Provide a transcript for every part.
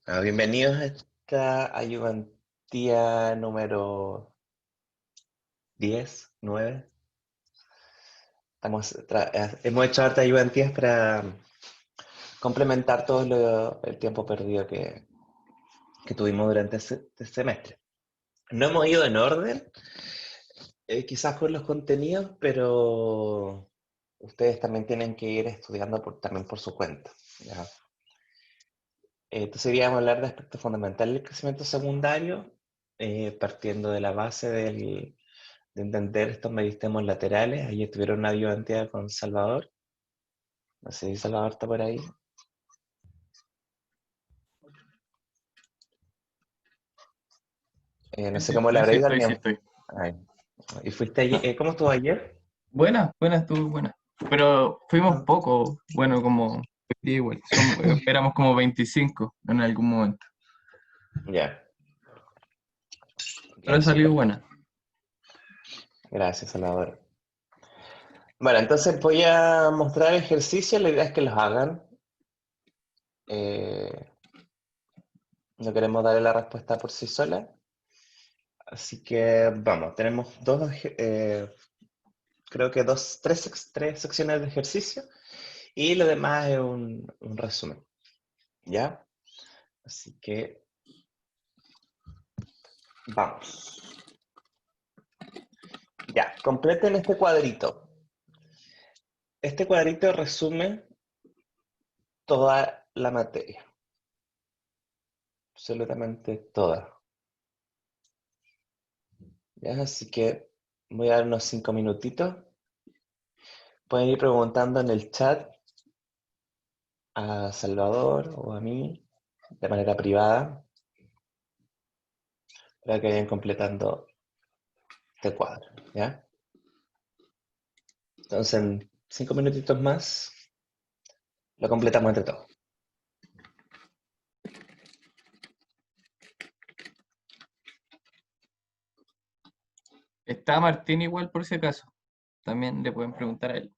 Bienvenidos a esta ayudantía número 10, 9. Hemos hecho harta ayudantías para complementar el tiempo perdido que tuvimos durante este semestre. No hemos ido en orden, quizás con los contenidos, pero ustedes también tienen que ir estudiando también por su cuenta. ¿Ya? Entonces iríamos a hablar de aspectos fundamentales del crecimiento secundario, partiendo de la base de entender estos meristemos laterales. Ahí estuvieron una ayudantía con Salvador. No sé si Salvador está por ahí. No Sí, sé sí, cómo le sí, sí habrá ido al estoy, sí mío. estoy. Ay. ¿Y fuiste ayer? ¿Cómo estuvo ayer? Buena, buena, estuvo buena. Pero fuimos Ah, poco, bueno, como sí, igual, éramos como 25 en algún momento. ya, Pero bien, salió súper. buena. Gracias, Salvador. Bueno, entonces voy a mostrar ejercicios. La idea es que los hagan. Eh, no queremos darle la respuesta por sí sola. Así que vamos, tenemos creo que tres secciones de ejercicio y lo demás es un resumen. ¿Ya? Así que vamos. Ya, completen este cuadrito. Este cuadrito resume toda la materia, absolutamente toda. ¿Ya? Así que voy a dar unos 5 minutitos. Pueden ir preguntando en el chat a Salvador o a mí de manera privada para que vayan completando este cuadro. ¿Ya? Entonces en 5 minutitos más lo completamos entre todos. Está Martín igual por si acaso. También le pueden preguntar a él.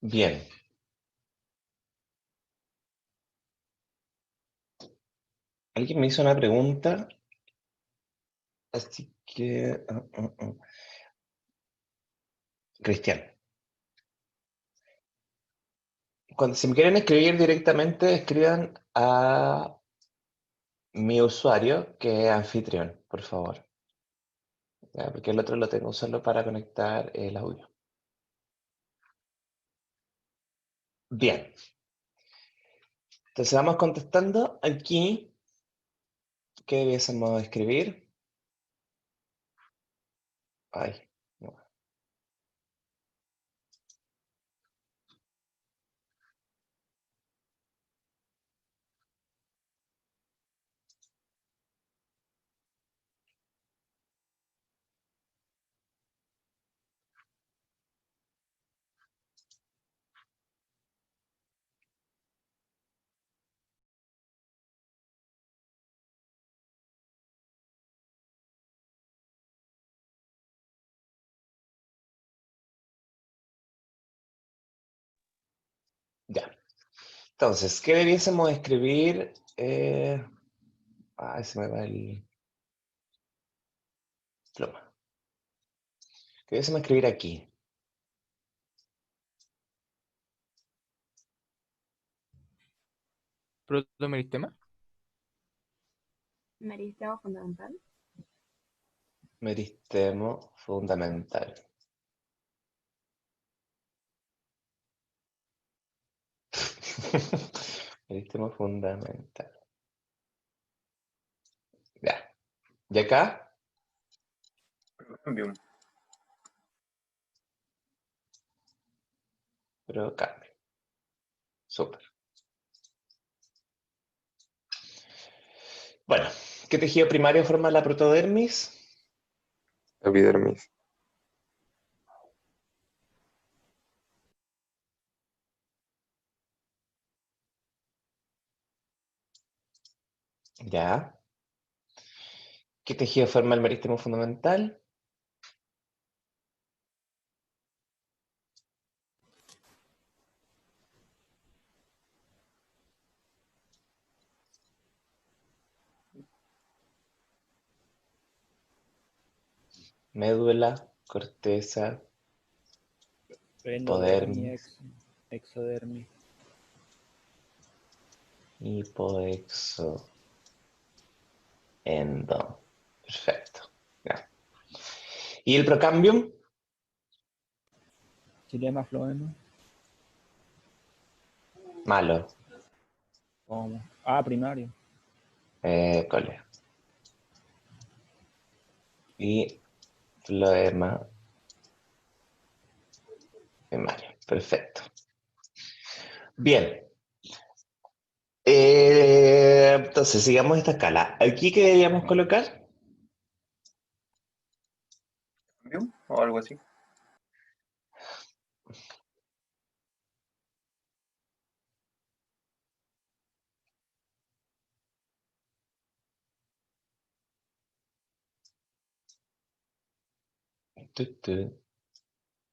Bien. Alguien me hizo una pregunta, así que... Cristian, cuando si me quieren escribir directamente, escriban a mi usuario, que es anfitrión, por favor. ¿Ya? Porque el otro lo tengo solo para conectar el audio. Bien. Entonces vamos contestando aquí. ¿Qué debiésemos escribir? Ay, no. Ya. Entonces, ¿qué debiésemos escribir? Se me va el pluma. ¿Qué debiésemos escribir aquí? Protomeristema. Meristema fundamental. Meristemo fundamental. Meristemo fundamental. Ya. ¿Y acá? Cambium. Pero cambio. Súper. Bueno, ¿qué tejido primario forma la protodermis? Epidermis. Ya. ¿Qué tejido forma el meristemo fundamental? Médula, corteza, Endodermis, hipodermis, exodermis. hipoexo, endo. Perfecto. Ya. ¿Y el procambium? Xilema, floema. Malo. ¿Cómo? Ah, primario. Cole. Y floema primario. Perfecto. Bien. Entonces, sigamos esta escala. ¿Aquí qué deberíamos colocar? Cambium o algo así.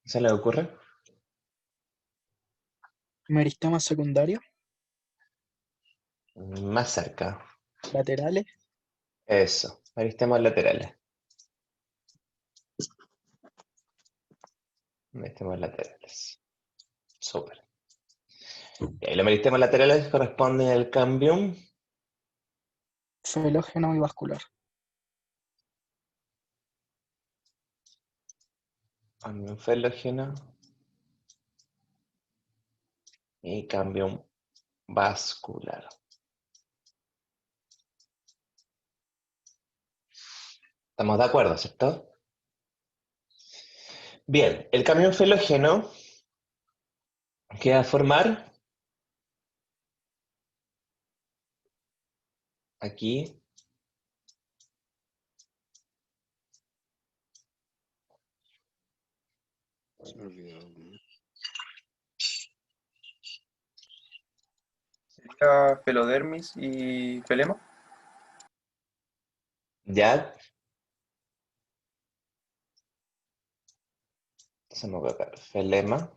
¿Se le ocurre? Meristema secundario, Más cerca. laterales, Eso. Meristemos laterales. Meristemos laterales. Súper. Y ahí los meristemos laterales corresponden al cambium. felógeno y vascular. Cambium felógeno. Y cambium vascular. ¿Estamos de acuerdo, cierto? Bien, el cambium felógeno que va a formar aquí Sería pelodermis y felema. ya. Hacemos acá, felema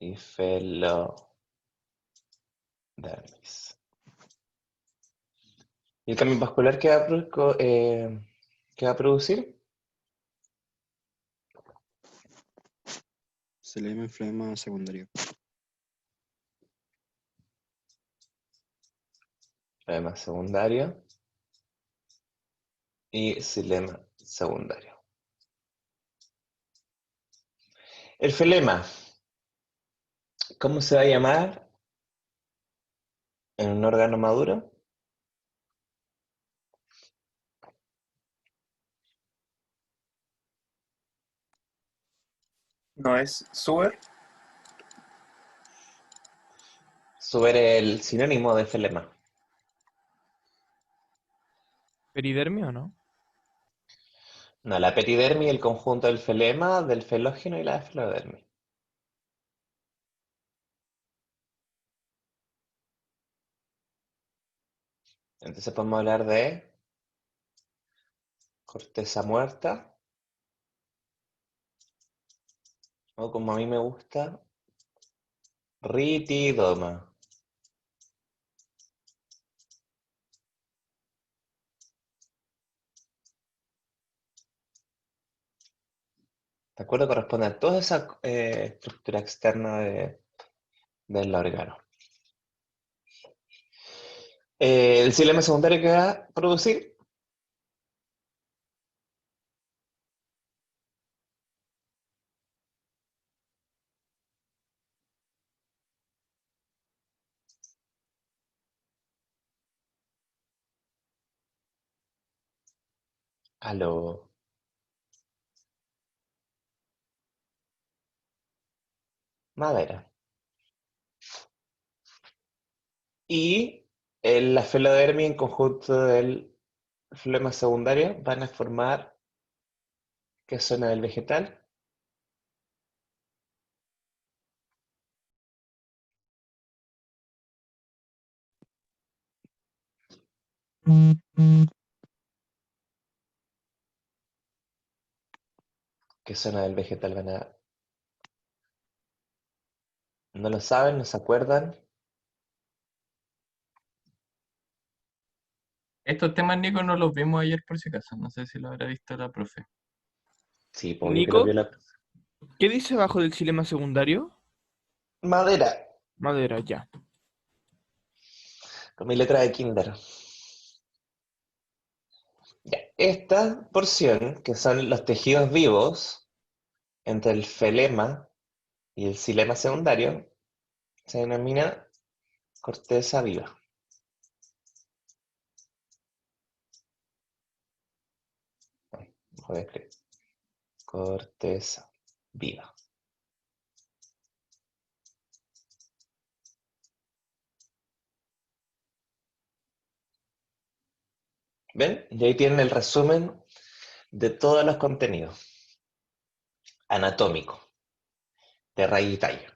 y felodermis. ¿Y el cambio vascular qué va a producir? Se le llama enflema secundario. Flema secundario y xilema secundario. El flema, ¿cómo se va a llamar en un órgano maduro? ¿No es Suber? Sobre el sinónimo de flema. ¿Peridermia o no? No, la epidermis, el conjunto del flema, del felógeno y la esclerodermis. Entonces podemos hablar de corteza muerta, o como a mí me gusta, ritidoma. ¿De acuerdo? Corresponde a toda esa estructura externa del órgano. El xilema secundario que va a producir aló, madera. Y la esfenodermis en conjunto del flema secundario van a formar ¿qué zona del vegetal? ¿Qué zona del vegetal van a...? ¿No lo saben? ¿No se acuerdan? Estos temas, Nico, no los vimos ayer por si acaso. No sé si lo habrá visto la profe. Sí, pues obvio que lo vio Nico, la... ¿qué dice abajo del xilema secundario? Madera, Madera, ya. con mi letra de kinder. Ya, esta porción, que son los tejidos vivos entre el felema y el xilema secundario, se denomina corteza viva. No voy a escribir. Corteza viva. ¿Ven? Y ahí tienen el resumen de todos los contenidos anatómicos, de raíz y tallo.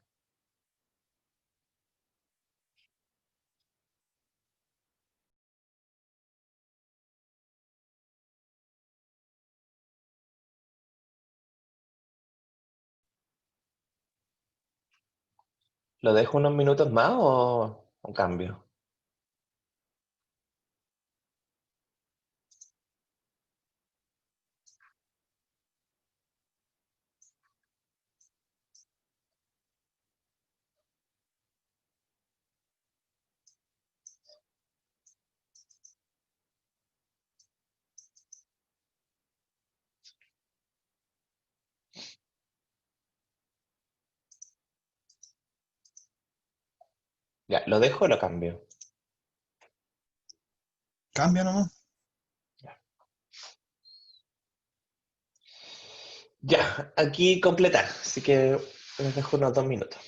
¿Lo dejo unos minutos más o cambio? Ya, ¿lo dejo o lo cambio? Cambia nomás. Ya, aquí completar, así que les dejo unos 2 minutos.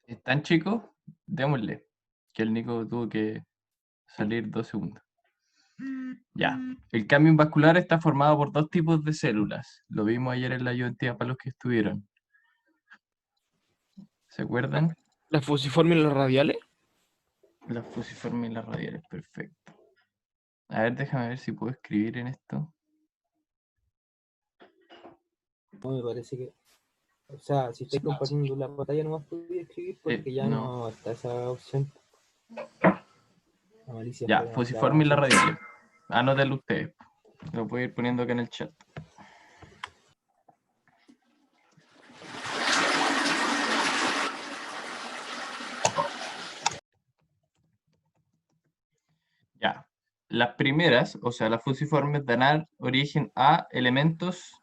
¿Están chicos? Démosle. Que el Nico tuvo que salir 2 segundos. Ya. El cambio vascular está formado por 2 tipos de células. Lo vimos ayer en la ayudantía para los que estuvieron. ¿Se acuerdan? ¿Las fusiformes y las radiales? Las fusiformes y las radiales, perfecto. A ver, déjame ver si puedo escribir en esto. No, me parece que. O sea, si estáis compartiendo la pantalla, no vas a poder escribir porque ya no. no está esa opción. La malicia Ya, fue fusiforme y las demasiado. radiales. Anótenlo ustedes. Lo voy a ir poniendo acá en el chat. Ya. Las primeras, o sea, las fusiformes, dan origen a elementos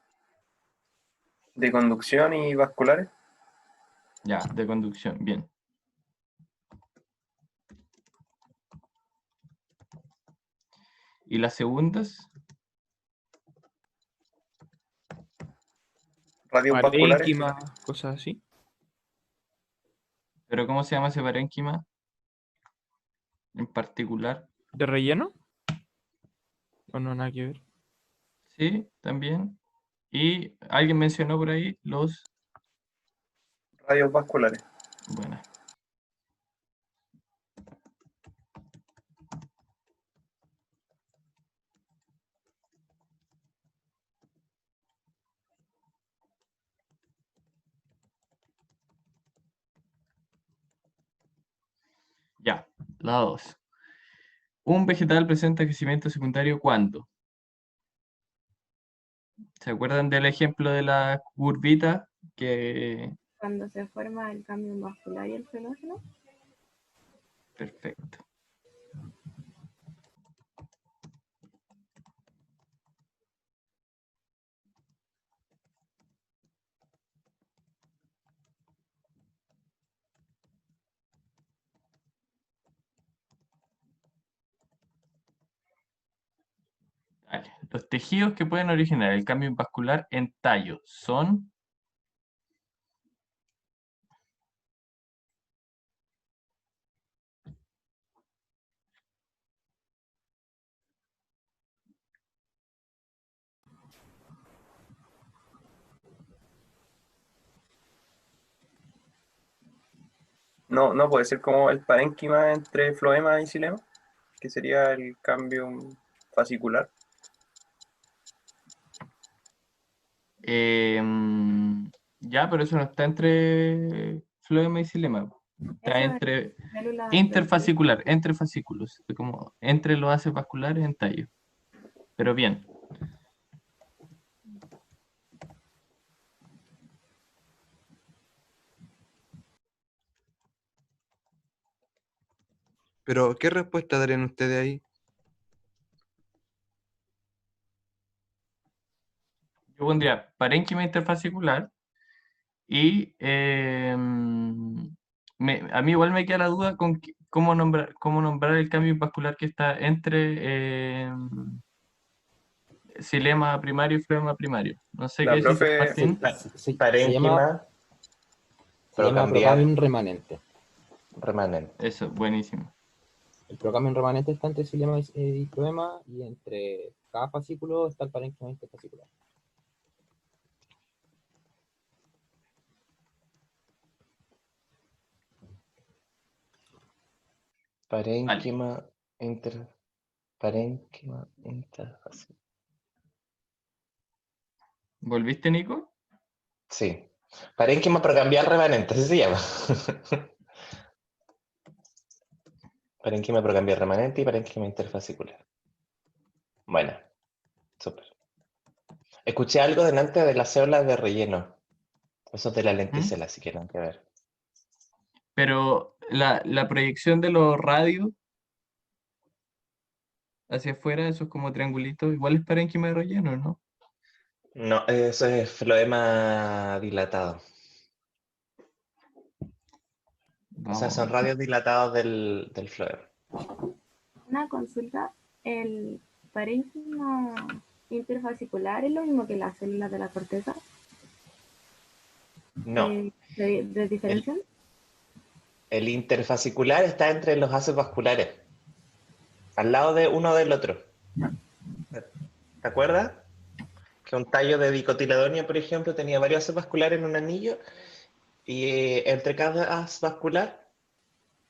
De conducción y vasculares. ya, de conducción. Bien. ¿Y las segundas? Radios vasculares. Parénquima, cosas así. ¿Pero cómo se llama ese parénquima en particular? ¿De relleno? ¿O no, nada que ver? Sí, también. Y alguien mencionó por ahí los... Radios vasculares. Bueno. Ya, la 2. Un vegetal presenta crecimiento secundario ¿cuándo? ¿Se acuerdan del ejemplo de la curvita? Que... Cuando se forma el cambio vascular y el fenógeno. Perfecto. Dale. Los tejidos que pueden originar el cambio vascular en tallo son... No, no puede ser como el parénquima entre floema y xilema, que sería el cambio fascicular. Ya, pero eso no está entre floema y xilema. Está Eso es entre células interfascicular, entre fascículos, como entre los haces vasculares en tallo. Pero bien. Pero, ¿qué respuesta darían ustedes ahí? Yo pondría parénquima interfascicular y a mí igual me queda la duda con cómo nombrar el cambio vascular que está entre xilema primario y floema primario. No sé La qué dice profe- Martín. Parénquima, Se llama procambiar, procambium remanente. remanente. Eso, buenísimo. El procambium remanente está entre xilema y floema, y entre cada fascículo está el parénquima interfascicular. Parénquima, parénquima, interfascicular. ¿Volviste, Nico? Sí. Parénquima procambiar remanente, así se llama. Parénquima procambiar remanente y parénquima interfascicular. Bueno, súper. Escuché algo delante de las células de relleno. Eso es de la lenticela, si quieren que ver. Pero la proyección de los radios hacia afuera, esos como triangulitos, igual es parénquima de relleno, ¿no? No, eso es floema dilatado. O sea, son radios dilatados del floema. Una consulta, ¿el parénquima interfascicular es lo mismo que las células de la corteza? No. ¿De diferencian? El interfascicular está entre los haces vasculares, al lado de uno del otro. ¿Te acuerdas? Que un tallo de dicotiledonio, por ejemplo, tenía varios haces vasculares en un anillo y entre cada haz vascular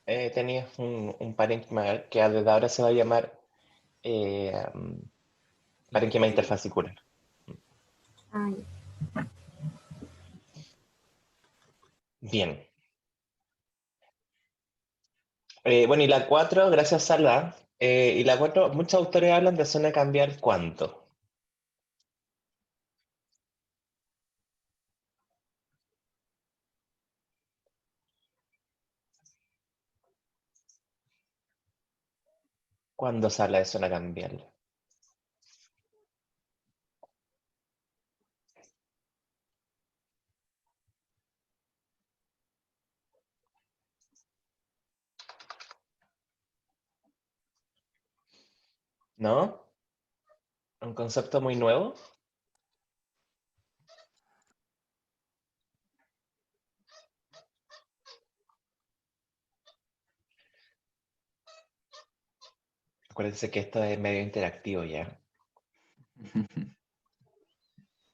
tenías un parénquima que desde ahora se va a llamar parénquima interfascicular. Ay, Bien. Bueno, y la 4, gracias Salva. Y la 4, muchos autores hablan de zona cambial ¿cuánto? ¿Cuándo se habla de zona cambial? ¿No? ¿Un concepto muy nuevo? Acuérdense que esto es medio interactivo ya.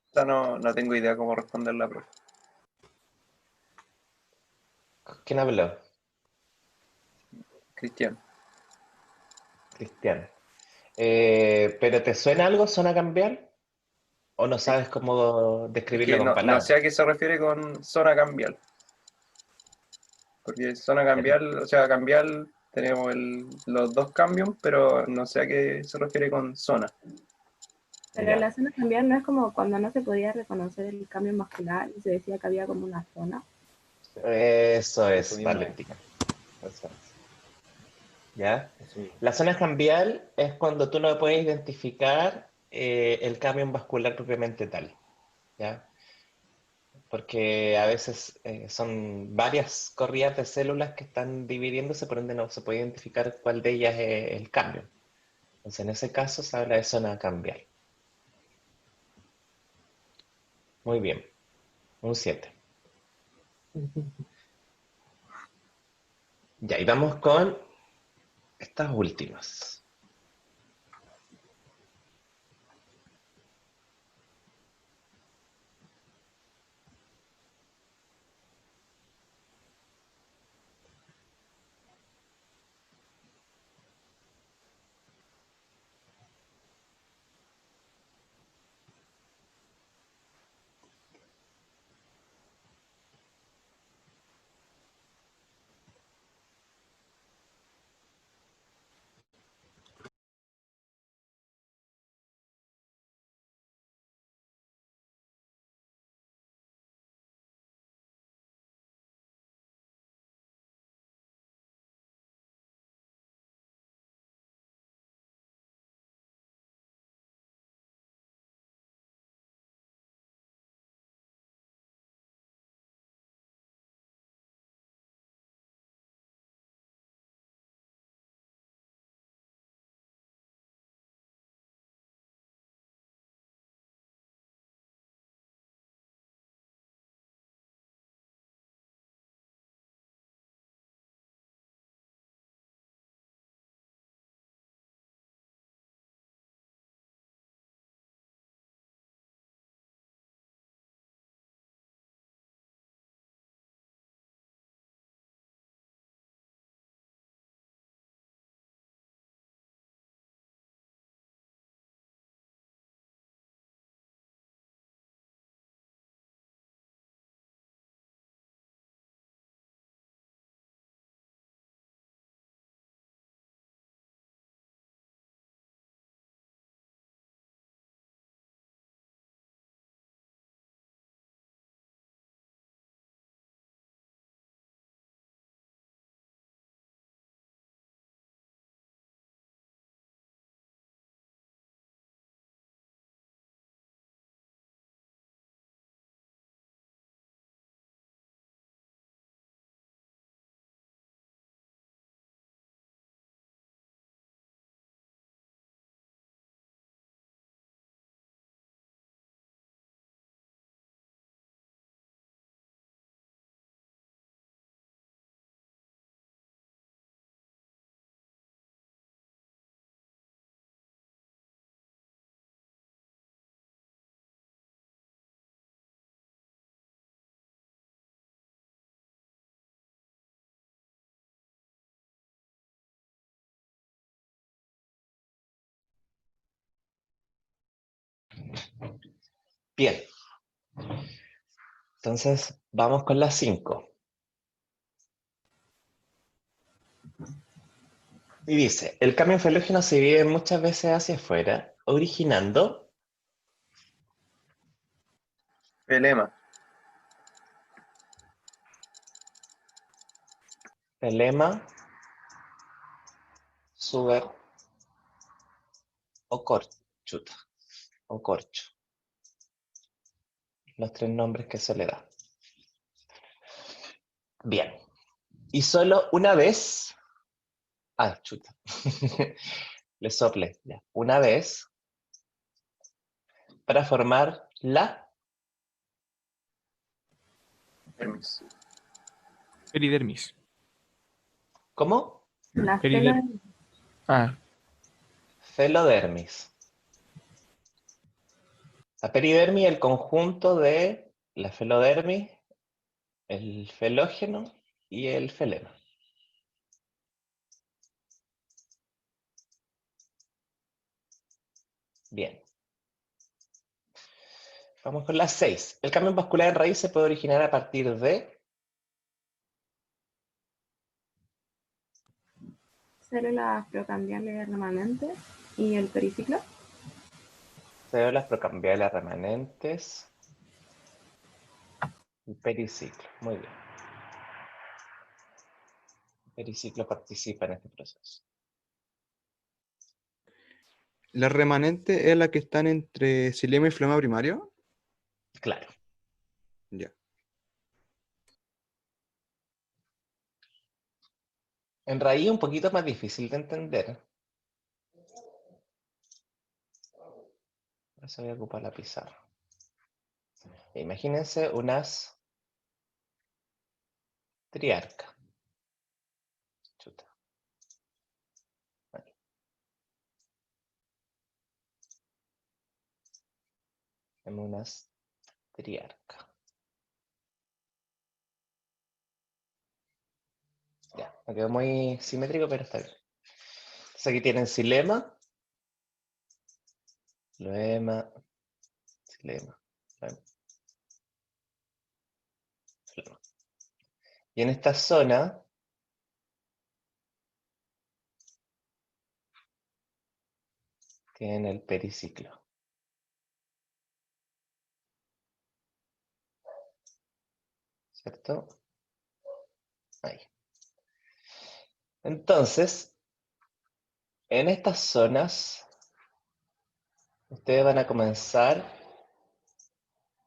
Esta no tengo idea cómo responder la profe. ¿Quién habló? Cristian. Cristian. ¿Pero te suena algo zona cambial? ¿O no sabes cómo Es describirlo que con no sé palabras? a qué se refiere con zona cambial. Porque zona cambial, o sea, cambial, tenemos los dos cambios, pero no sé a qué se refiere con zona. pero Ya. la zona cambial no es como cuando no se podía reconocer el cambio vascular y se decía que había como una zona. Eso Eso es, mismo. Valentina. Eso es. ¿Ya? Eso mismo. La zona cambial es cuando tú no puedes identificar el cambio vascular propiamente tal. ¿Ya? Porque a veces son varias corridas de células que están dividiéndose, por ende no se puede identificar cuál de ellas es el cambio. Entonces, en ese caso se habla de zona cambial. Muy bien, un 7. Ya, y vamos con estas últimas. Bien. Entonces, vamos con la 5. Y dice, el cambio filógeno se divide muchas veces hacia afuera, originando Pelema. pelema, sugar o corchuta, o corcho. Los 3 nombres que se le da. Bien. Y solo una vez... Ah, chuta. Le sople. Ya. Una vez para formar la... Permiso. Peridermis. ¿Cómo? La Perider- felo- Ah, Felodermis. La peridermis es el conjunto de la felodermis, el felógeno y el felema. Bien. Vamos con la 6. El cambio vascular en raíz se puede originar a partir de células procambiales remanentes y el periciclo. células procambiales remanentes y periciclo. Muy bien. El periciclo participa en este proceso. ¿La remanente es la que están entre xilema y flema primario? Claro. Ya. En raíz es un poquito más difícil de entender. Por eso voy a ocupar la pizarra. Imagínense unas triarcas. Chuta. Ahí. Tenemos unas triarcas. Ya, no quedó muy simétrico, pero está bien. Entonces aquí tienen xilema, floema, xilema, floema, flema. Y en esta zona tienen el periciclo. ¿Cierto? Ahí. Entonces, en estas zonas, ustedes van a comenzar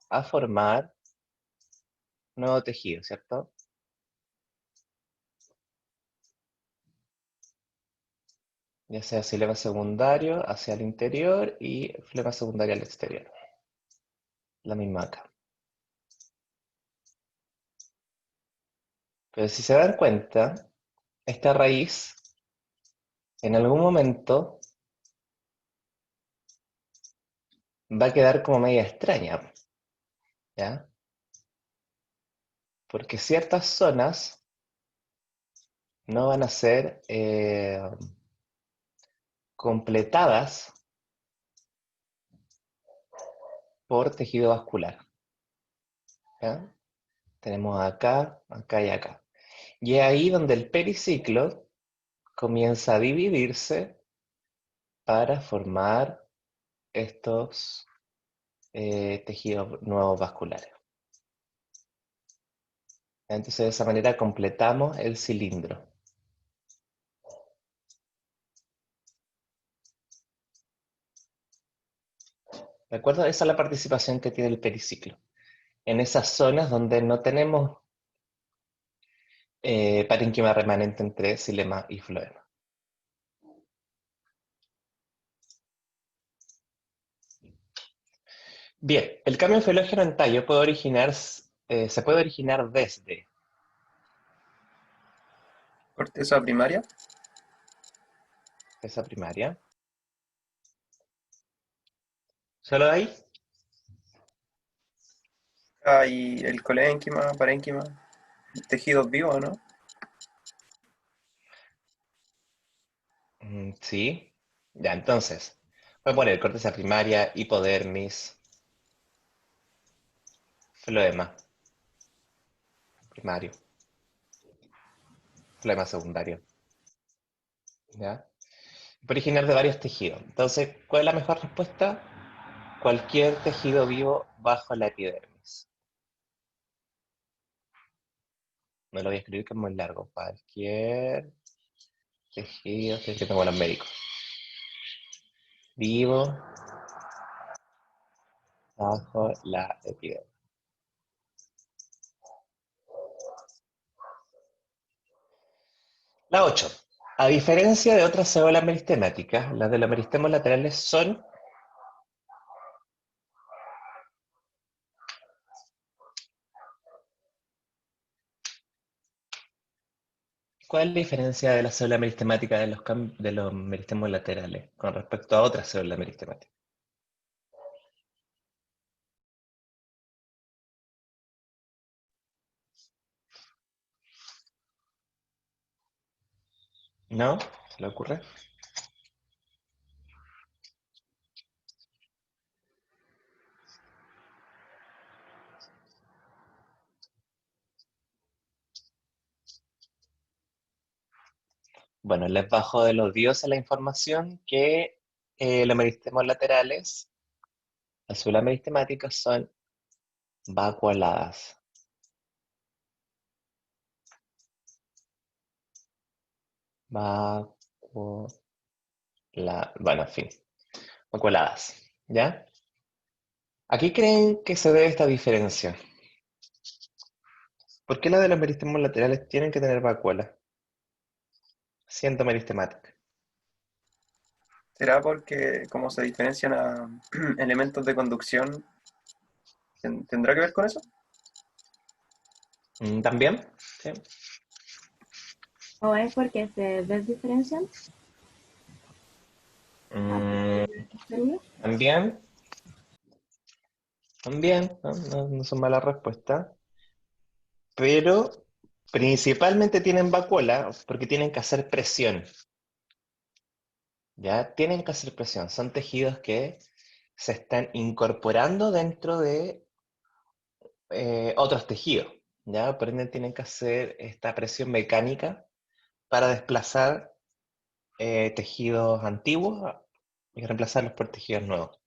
a formar nuevo tejido, ¿cierto? Ya sea xilema secundario hacia el interior y flema secundaria al exterior. La misma acá. Pero si se dan cuenta, esta raíz en algún momento va a quedar como media extraña, ¿ya? Porque ciertas zonas no van a ser completadas por tejido vascular, ¿ya? Tenemos acá, acá y acá. Y es ahí donde el periciclo comienza a dividirse para formar estos tejidos nuevos vasculares. Entonces de esa manera completamos el cilindro. ¿De acuerdo? Esa es la participación que tiene el periciclo. En esas zonas donde no tenemos parénquima remanente entre xilema y floema. Bien, el cambio filógeno en tallo puede originar, se puede originar desde Corteza primaria. esa primaria. ¿Solo ahí? Hay el colénquima, parénquima, tejidos vivos, ¿no? Sí. Ya, entonces, Voy a poner corteza primaria, hipodermis, floema primario, floema secundario. ¿Ya? Puede originar de varios tejidos. Entonces, ¿cuál es la mejor respuesta? Cualquier tejido vivo bajo la epidermis. No lo voy a escribir que es muy largo. Cualquier tejido, que tengo los médicos. Vivo bajo la epidermis. La 8. A diferencia de otras células meristemáticas, las de los meristemos laterales son ¿cuál es la diferencia de la célula meristemática de los meristemos laterales con respecto a otras células meristemáticas? ¿No? ¿Se le ocurre? Bueno, les bajo de los dioses la información que los meristemos laterales, las células meristemáticas, son vacuoladas. Bueno, en fin, vacuoladas. ¿Ya? ¿A qué creen que se debe esta diferencia? ¿Por qué las de los meristemos laterales tienen que tener vacuola, siendo meristemáticas? ¿Será porque como se diferencian a elementos de conducción, tendrá que ver con eso? ¿También? Sí. ¿O es porque se desdiferencian? También. También, no son malas respuestas. Pero principalmente tienen vacuola porque tienen que hacer presión. ¿Ya? Tienen que hacer presión. Son tejidos que se están incorporando dentro de otros tejidos. ¿Ya? Por ende tienen que hacer esta presión mecánica para desplazar tejidos antiguos y reemplazarlos por tejidos nuevos.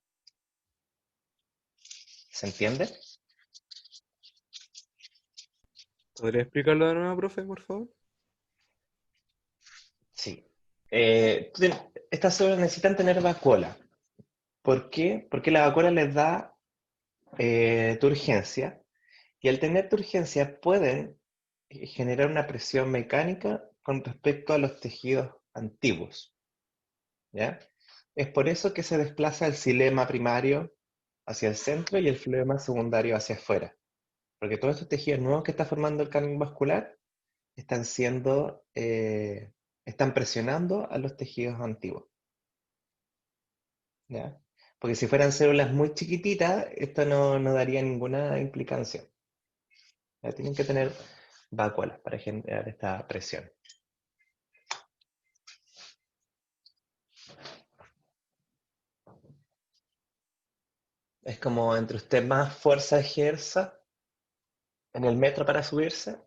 ¿Se entiende? ¿Podría explicarlo de nuevo, profe, por favor? Sí. Estas células necesitan tener vacuola. ¿Por qué? Porque la vacuola les da turgencia, y al tener turgencia pueden generar una presión mecánica con respecto a los tejidos antiguos. ¿Ya? Es por eso que se desplaza el xilema primario hacia el centro y el floema secundario hacia afuera. Porque todos estos tejidos nuevos que está formando el canal vascular están presionando a los tejidos antiguos. ¿Ya? Porque si fueran células muy chiquititas, esto no daría ninguna implicancia. ¿Ya? Tienen que tener vacuolas para generar esta presión. Es como entre usted más fuerza ejerza en el metro para subirse,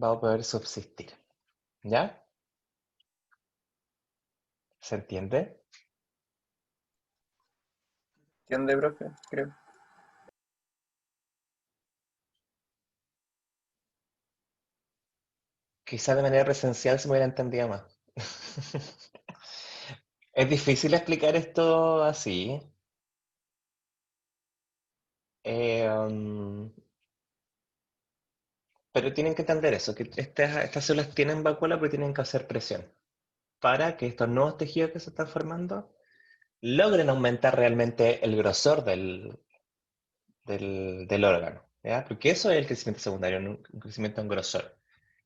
va a poder subsistir. ¿Ya? ¿Se entiende? ¿Entiende, profe? Creo. Quizá de manera presencial se me hubiera entendido más. Es difícil explicar esto así. Pero tienen que entender eso, que estas células tienen vacuola pero tienen que hacer presión para que estos nuevos tejidos que se están formando logren aumentar realmente el grosor del órgano, ¿ya? Porque eso es el crecimiento secundario, un crecimiento en grosor.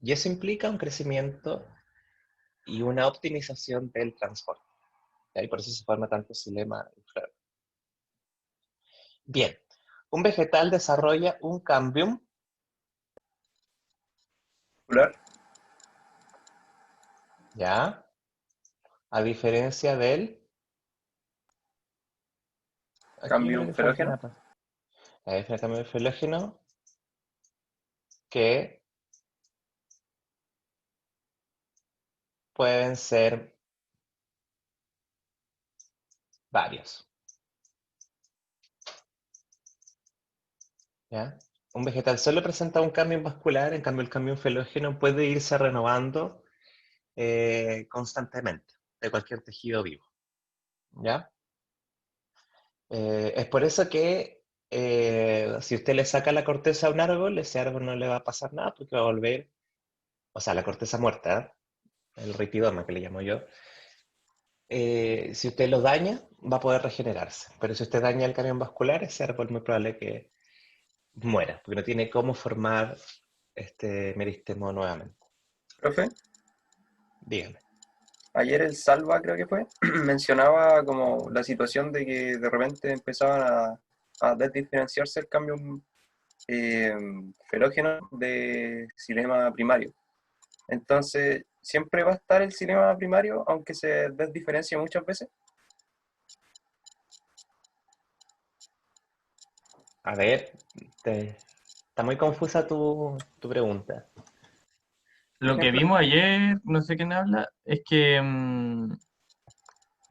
Y eso implica un crecimiento y una optimización del transporte, ¿ya? Y por eso se forma tanto xilema y floema. Bien, un vegetal desarrolla un cambium ¿Vascular? ¿Ya? A diferencia del... Aquí yo creo Cambium que falta felógeno. una parte. A diferencia del cambio del felógeno, que pueden ser varios. ¿Ya? Un vegetal solo presenta un cambio vascular, en cambio el cambio felógeno puede irse renovando constantemente de cualquier tejido vivo. ¿Ya? Es por eso que si usted le saca la corteza a un árbol, ese árbol no le va a pasar nada porque va a volver, o sea, la corteza muerta, el ripidoma que le llamo yo, si usted lo daña, va a poder regenerarse. Pero si usted daña el cañón vascular, ese árbol es muy probable que muera, porque no tiene cómo formar este meristemo nuevamente. Profe, Dígame. ayer el Salva, creo que fue, mencionaba como la situación de que de repente empezaban a desdiferenciarse el cambio felógeno de xilema primario. Entonces, ¿siempre va a estar el xilema primario, aunque se desdiferencie muchas veces? A ver, está muy confusa tu pregunta. Por Lo que ejemplo, vimos ayer, no sé quién habla, es que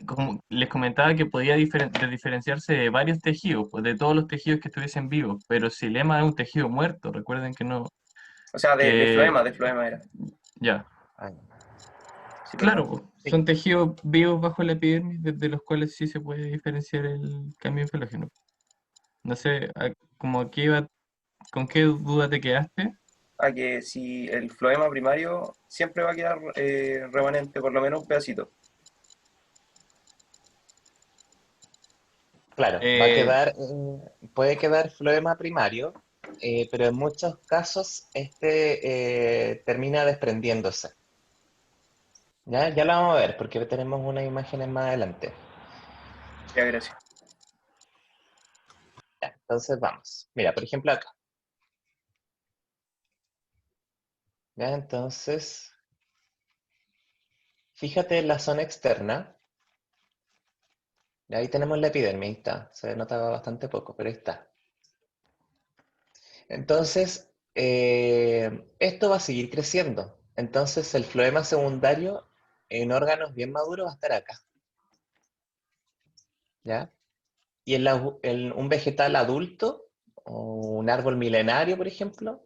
como les comentaba que podía diferenciarse de varios tejidos, pues de todos los tejidos que estuviesen vivos, pero xilema es un tejido muerto, recuerden que no, O sea, que de floema era. ya, ay, Sí, claro, perdón. pues, sí, son tejidos vivos bajo la epidermis, desde los cuales sí se puede diferenciar el cambio felógeno. No sé, como aquí iba, ¿con qué duda te quedaste? A que si el floema primario siempre va a quedar remanente, por lo menos un pedacito. claro, va a Eh, quedar, puede quedar floema primario, pero en muchos casos termina desprendiéndose. ¿Ya? Ya lo vamos a ver, porque tenemos unas imágenes más adelante. Ya, gracias. Ya, entonces vamos. Mira, por ejemplo acá. ¿Ya? Entonces, fíjate en la zona externa. Y ahí tenemos la epidermis, ahí está. Se nota bastante poco, pero ahí está. Entonces, esto va a seguir creciendo. Entonces, el floema secundario en órganos bien maduros va a estar acá. ¿Ya? Y en un vegetal adulto, o un árbol milenario, por ejemplo,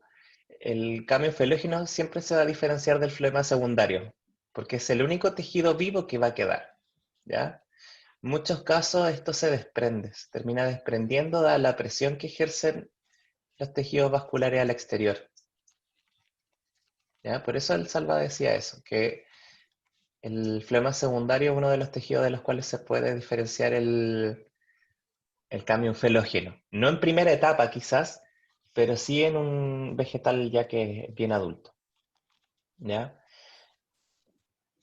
el cambio felógeno siempre se va a diferenciar del floema secundario, porque es el único tejido vivo que va a quedar. ¿Ya? En muchos casos esto se desprende, se termina desprendiendo dada la presión que ejercen los tejidos vasculares al exterior. ¿Ya? Por eso el Salva decía eso, que el flema secundario es uno de los tejidos de los cuales se puede diferenciar el cambio felógeno. No en primera etapa quizás, pero sí en un vegetal ya que es bien adulto. ¿Ya?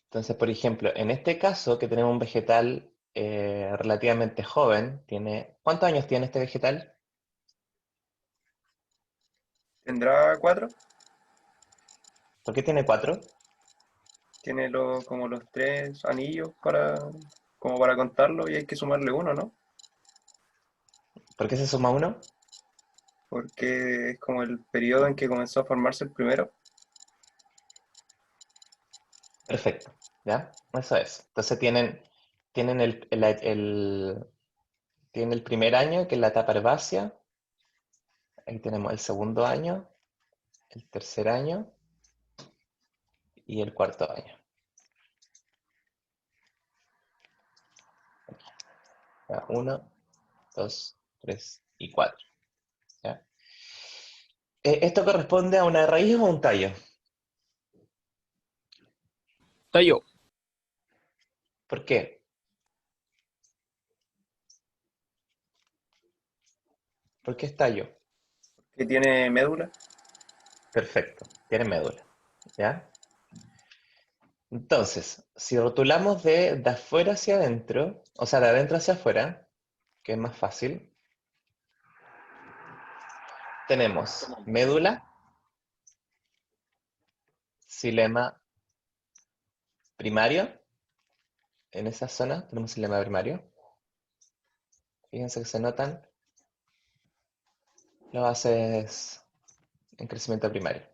Entonces, por ejemplo, en este caso que tenemos un vegetal relativamente joven, ¿cuántos años tiene este vegetal? ¿Tendrá 4? ¿Por qué tiene 4? Tiene como los 3 anillos como para contarlo y hay que sumarle uno, ¿no? ¿Por qué se suma 1? Porque es como el periodo en que comenzó a formarse el primero. Perfecto, ¿ya? Eso es. Entonces tienen tienen el primer año, que es la etapa herbácea. Ahí tenemos el segundo año, el tercer año y el cuarto año. ¿Ya? 1, 2, 3 y 4. ¿Ya? ¿Esto corresponde a una raíz o a un tallo? Tallo. ¿Por qué? ¿Por qué es tallo? Que tiene médula. Perfecto, tiene médula. ¿Ya? Entonces, si rotulamos de afuera hacia adentro, o sea, de adentro hacia afuera, que es más fácil, tenemos médula, xilema, primario. En esa zona tenemos xilema primario. Fíjense que se notan las bases en crecimiento primario.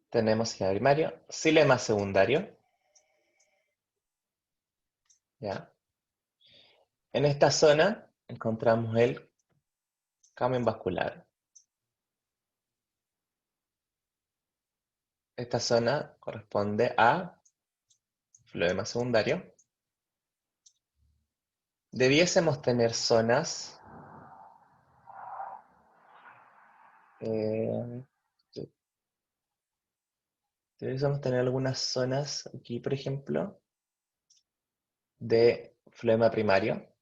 Tenemos xilema primario, xilema secundario. ¿Ya? En esta zona encontramos el cambium vascular. Esta zona corresponde a floema secundario. Debiésemos tener zonas debiésemos tener algunas zonas aquí, por ejemplo, de floema primario.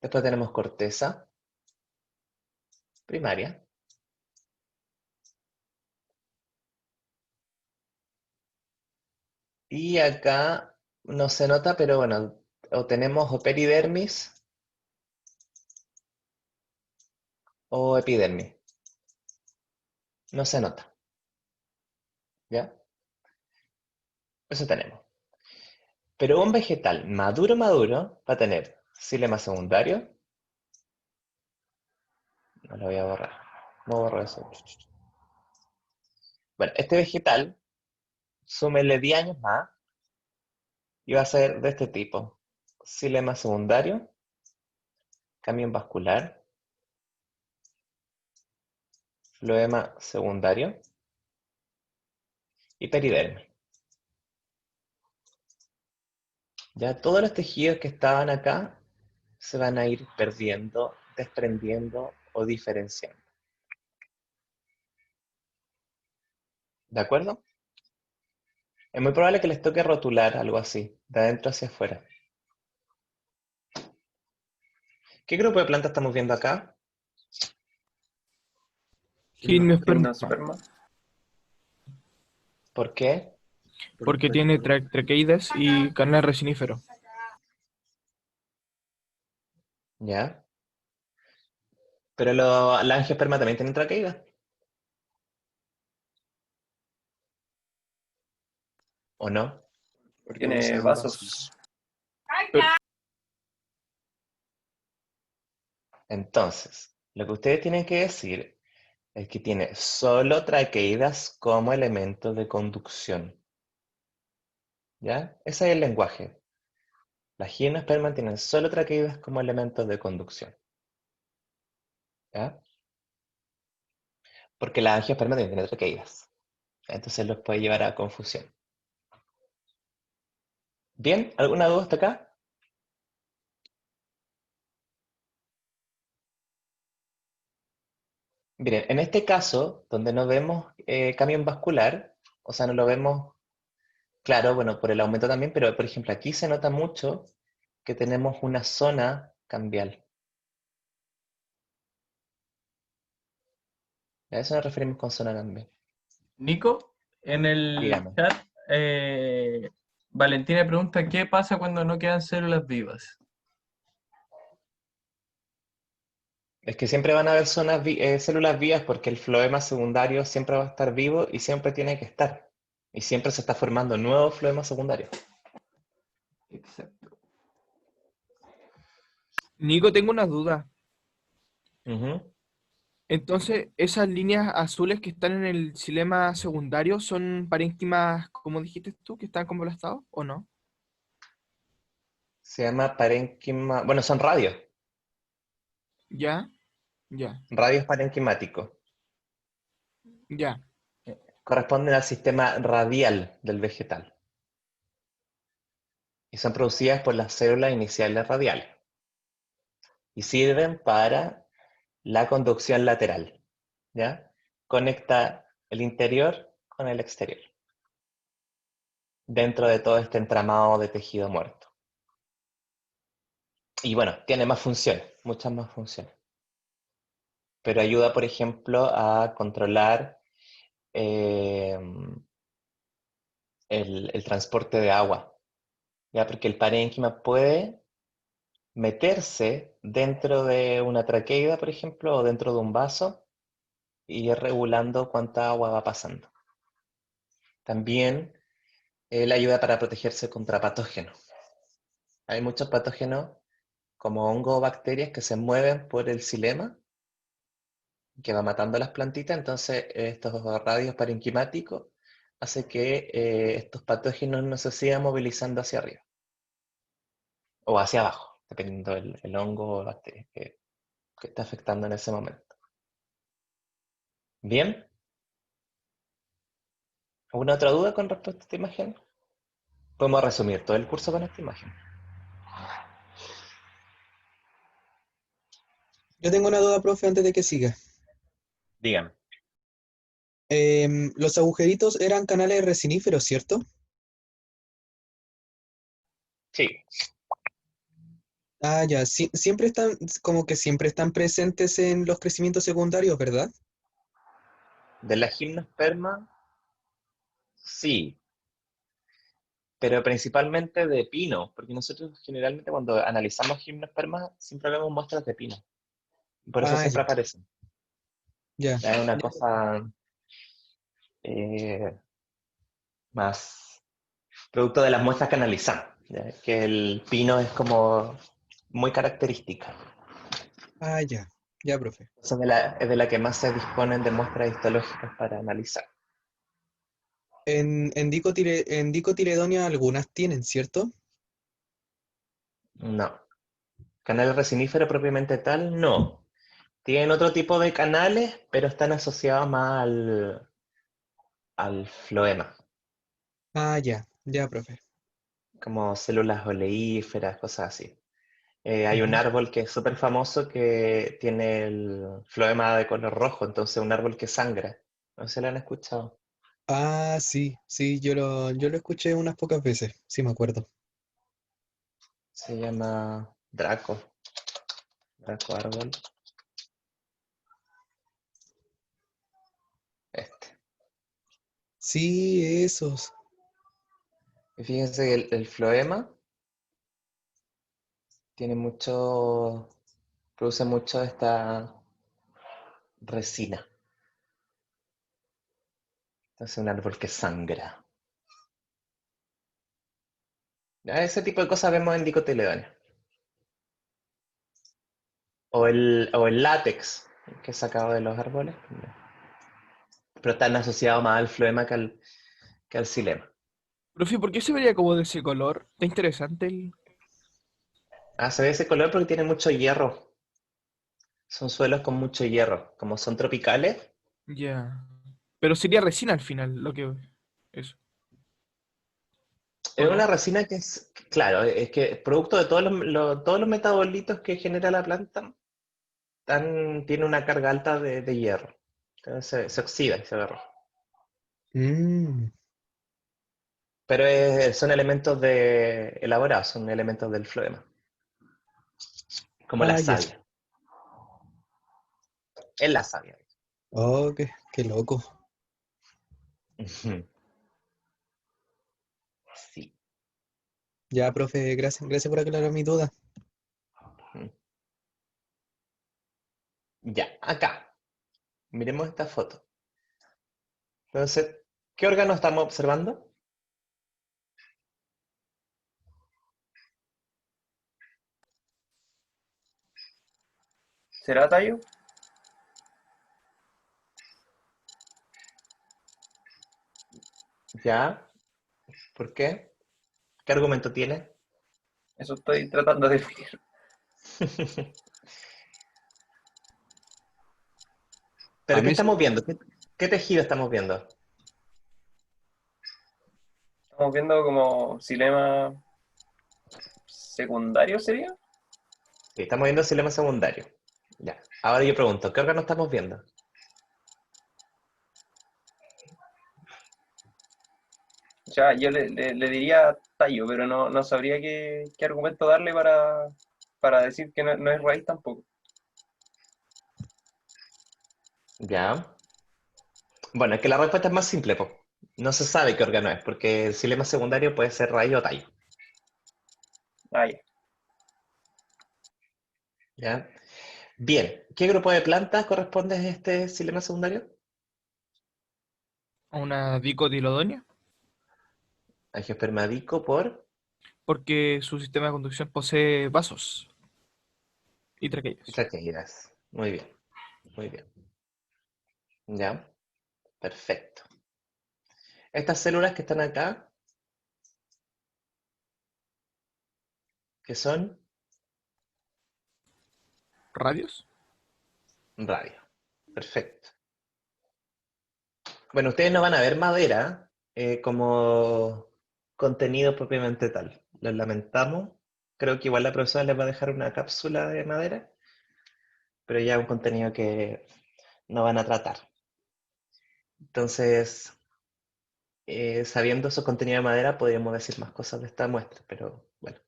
Después tenemos corteza primaria. Y acá no se nota, pero bueno, o tenemos o peridermis o epidermis. No se nota. ¿Ya? Eso tenemos. Pero un vegetal maduro va a tener xilema secundario. No lo voy a borrar. No borro eso. Bueno, este vegetal, súmele 10 años más, y va a ser de este tipo. Xilema secundario, camión vascular, floema secundario y peridermis. Ya todos los tejidos que estaban acá se van a ir perdiendo, desprendiendo o diferenciando. ¿De acuerdo? Es muy probable que les toque rotular algo así, de adentro hacia afuera. ¿Qué grupo de plantas estamos viendo acá? Gimnosperma. Gimnosperma. ¿Por qué? Porque tiene traqueidas y canal resinífero. ¿Ya? Pero la angiosperma también tiene traqueída. ¿O no? Porque Tiene usan vasos. Entonces, lo que ustedes tienen que decir es que tiene solo traqueidas como elemento de conducción. ¿Ya? Ese es el lenguaje. Las gimnospermas tienen solo traqueidas como elementos de conducción. ¿Ya? Porque la angiosperma también tiene traqueidas. Entonces los puede llevar a confusión. ¿Bien? ¿Alguna duda hasta acá? Miren, en este caso, donde no vemos cambio vascular, o sea, no lo vemos claro, bueno, por el aumento también, pero por ejemplo aquí se nota mucho que tenemos una zona cambial. A eso nos referimos con zona cambial. Nico, en el Dígame. chat, Valentina pregunta, ¿qué pasa cuando no quedan células vivas? Es que siempre van a haber células vivas porque el floema secundario siempre va a estar vivo y siempre tiene que estar. Y siempre se está formando nuevo floema secundario. Exacto. Nico, tengo una duda. Ujú. Entonces, ¿esas líneas azules que están en el xilema secundario son parénquimas, como dijiste tú, que están como aplastados o no? Se llama parénquima, bueno, son radios, Ya, ya, radios parenquimáticos. ya. Corresponden al sistema radial del vegetal. Y son producidas por las células iniciales radiales. Y sirven para la conducción lateral. ¿Ya? Conecta el interior con el exterior. Dentro de todo este entramado de tejido muerto. Y bueno, tiene más funciones, muchas más funciones. Pero ayuda, por ejemplo, a controlar el transporte de agua. ¿Ya? Porque el parénquima puede meterse dentro de una traqueida, por ejemplo, o dentro de un vaso, y ir regulando cuánta agua va pasando. También él ayuda para protegerse contra patógenos. Hay muchos patógenos como hongos o bacterias que se mueven por el xilema, que va matando a las plantitas, entonces estos radios parenquimáticos hacen que estos patógenos no se sigan movilizando hacia arriba o hacia abajo, dependiendo del hongo o bacteria que está afectando en ese momento. ¿Bien? ¿Alguna otra duda con respecto a esta imagen? Podemos resumir todo el curso con esta imagen. Yo tengo una duda, profe, antes de que siga. Dígame. Los agujeritos eran canales resiníferos, ¿cierto? Sí. Ah, ya. Siempre están, como que siempre están presentes en los crecimientos secundarios, ¿verdad? De la gimnosperma, sí. Pero principalmente de pino, porque nosotros generalmente cuando analizamos gimnospermas siempre vemos muestras de pino. Por eso Ah, siempre ya. aparecen. Ya. Es una cosa más producto de las muestras que analizamos, ¿ya? Que el pino es como muy característica. Ah, ya. Ya, profe. Entonces es de la que más se disponen de muestras histológicas para analizar. En dicotiledonia algunas tienen, ¿cierto? No. Canal resinífero propiamente tal, no. Tienen otro tipo de canales, pero están asociados más al floema, Ah, ya. Ya, profe. como células oleíferas, cosas así. Hay un Ujú. árbol que es súper famoso que tiene el floema de color rojo, entonces un árbol que sangra. No sé si lo han escuchado. Ah, sí, sí, yo lo escuché unas pocas veces, sí me acuerdo. Se llama Draco. Draco árbol. Este. Sí, esos. Y fíjense que el floema tiene mucho, produce mucho de esta resina. Entonces un árbol que sangra. Ese tipo de cosas vemos en dicotiledóneas. O el látex que es sacado de los árboles. Pero están asociados más al floema que al xilema. Profe, ¿por qué se vería como de ese color? Está interesante el... Ah, se ve ese color porque tiene mucho hierro. Son suelos con mucho hierro. Como son tropicales, Ya. Pero sería resina al final, lo que... Eso. ¿O es una no? resina que es, claro, es que producto de todos los metabolitos que genera la planta, tiene una carga alta de hierro. Entonces se oxida y se ve rojo. Mm, Pero son elementos elaborados, son elementos del floema. Como la ah, ya. savia. Es la savia. Oh, qué loco. Ujú. Sí. Ya, profe, gracias por aclarar mi duda. Ujú. Ya, acá. Miremos esta foto. Entonces, ¿qué órgano estamos observando? ¿Será tallo? Ya. ¿Por qué? ¿Qué argumento tiene? Eso estoy tratando de definir. A ¿Pero qué mí, estamos viendo? ¿Qué tejido estamos viendo? Estamos viendo como xilema secundario, ¿sería? Sí, estamos viendo xilema secundario. Ya. Ahora yo pregunto, ¿qué órgano estamos viendo? O sea, yo le diría tallo, pero no sabría qué argumento darle para decir que no es raíz tampoco. Ya. Bueno, es que la respuesta es más simple, po. No se sabe qué órgano es, porque el xilema secundario puede ser raíz o tallo. Ah, ya. ¿Ya? Bien, ¿qué grupo de plantas corresponde a este xilema secundario? Una dicodilodonia, Angiosperma dico por porque su sistema de conducción posee vasos y traqueos. traqueidas. Muy bien, muy bien. Ya, perfecto. Estas células que están acá, que son ¿Radios? radio. Perfecto. Bueno, ustedes no van a ver madera como contenido propiamente tal. Lo lamentamos. Creo que igual la profesora les va a dejar una cápsula de madera, pero ya un contenido que no van a tratar. Entonces, sabiendo esos contenidos de madera, podríamos decir más cosas de esta muestra, pero bueno,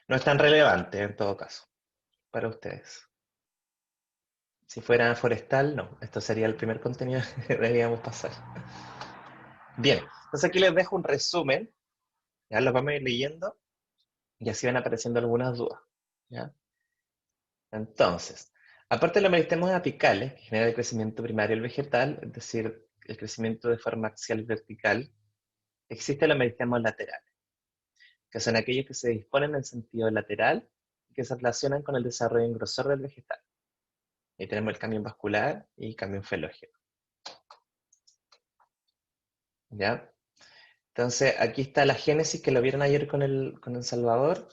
no es tan relevante en todo caso para ustedes. Si fuera forestal, no. Esto sería el primer contenido que deberíamos pasar. Bien, entonces aquí les dejo un resumen. Ya los vamos a ir leyendo y así van apareciendo algunas dudas. ¿Ya? Entonces, aparte de los meristemos apicales, que genera el crecimiento primario del vegetal, es decir, el crecimiento de forma axial vertical, existen los meristemos laterales, que son aquellos que se disponen en sentido lateral y que se relacionan con el desarrollo en grosor del vegetal. Ahí tenemos el cambio vascular y cambio felógeno. ¿Ya? Entonces, aquí está la génesis que lo vieron ayer con el Salvador,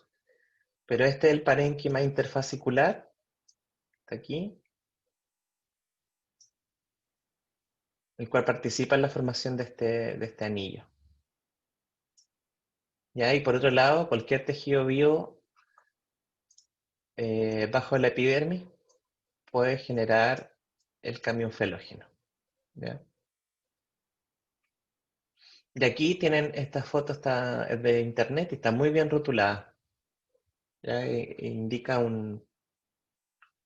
pero este es el parénquima interfascicular, está aquí, el cual participa en la formación de este anillo. ¿Ya? Y por otro lado, cualquier tejido vivo bajo la epidermis puede generar el cambio felógeno. ¿Ya? Y aquí tienen esta foto, es de internet y está muy bien rotulada. ¿Ya? Indica un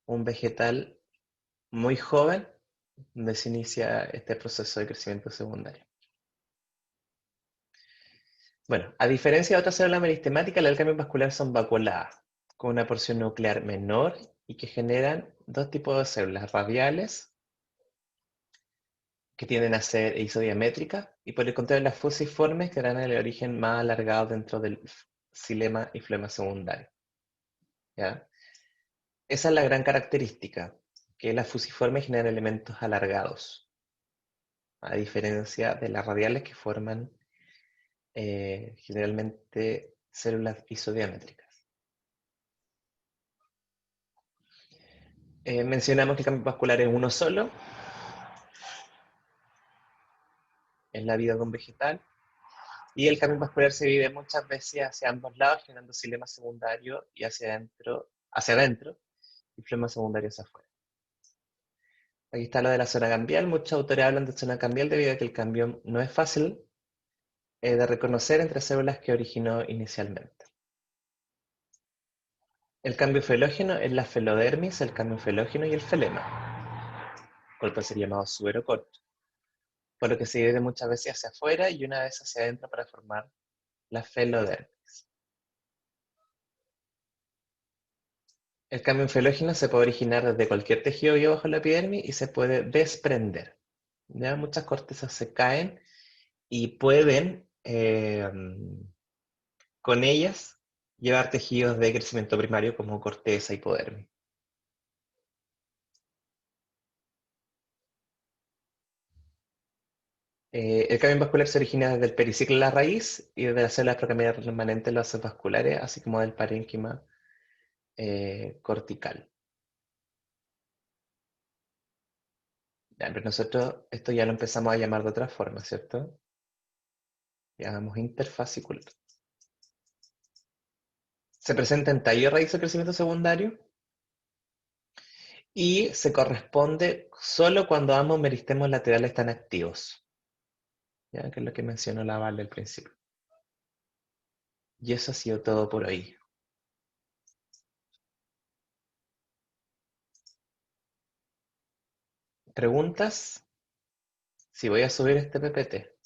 vegetal muy joven donde se inicia este proceso de crecimiento secundario. Bueno, a diferencia de otras células meristemáticas, las del cambio vascular son vacuoladas, con una porción nuclear menor y que generan dos tipos de células radiales, que tienden a ser isodiamétricas, y por el contrario las fusiformes, que dan el origen más alargado dentro del xilema y floema secundario. ¿Ya? Esa es la gran característica, que las fusiformes generan elementos alargados, a diferencia de las radiales que forman generalmente células isodiamétricas. Mencionamos que el cambio vascular es uno solo, en la vida de un vegetal, y el cambio vascular se divide muchas veces hacia ambos lados, generando xilema secundario y hacia adentro y flema secundario hacia afuera. Aquí está lo de la zona cambial. Muchos autores hablan de zona cambial debido a que el cambio no es fácil de reconocer entre células que originó inicialmente. El cambio felógeno es la felodermis, el cambio felógeno y el felema, cual puede ser llamado suberocorto, por lo que se divide muchas veces hacia afuera y una vez hacia adentro para formar la felodermis. El cambio felógeno se puede originar desde cualquier tejido vivo bajo la epidermis y se puede desprender. ¿Ya? Muchas cortezas se caen y pueden con ellas llevar tejidos de crecimiento primario como corteza y hipodermis. El cambio vascular se origina desde el periciclo de la raíz y desde las células procambiales remanentes de los vasos vasculares, así como del parénquima cortical. Ya, pero nosotros esto ya lo empezamos a llamar de otra forma, ¿cierto? Llamamos interfascicular. Se presenta en tallo de raíz de crecimiento secundario y se corresponde solo cuando ambos meristemos laterales están activos, ¿ya? Que es lo que mencionó la Vale al principio. Y eso ha sido todo por hoy. ¿Preguntas? Si voy a subir este PPT.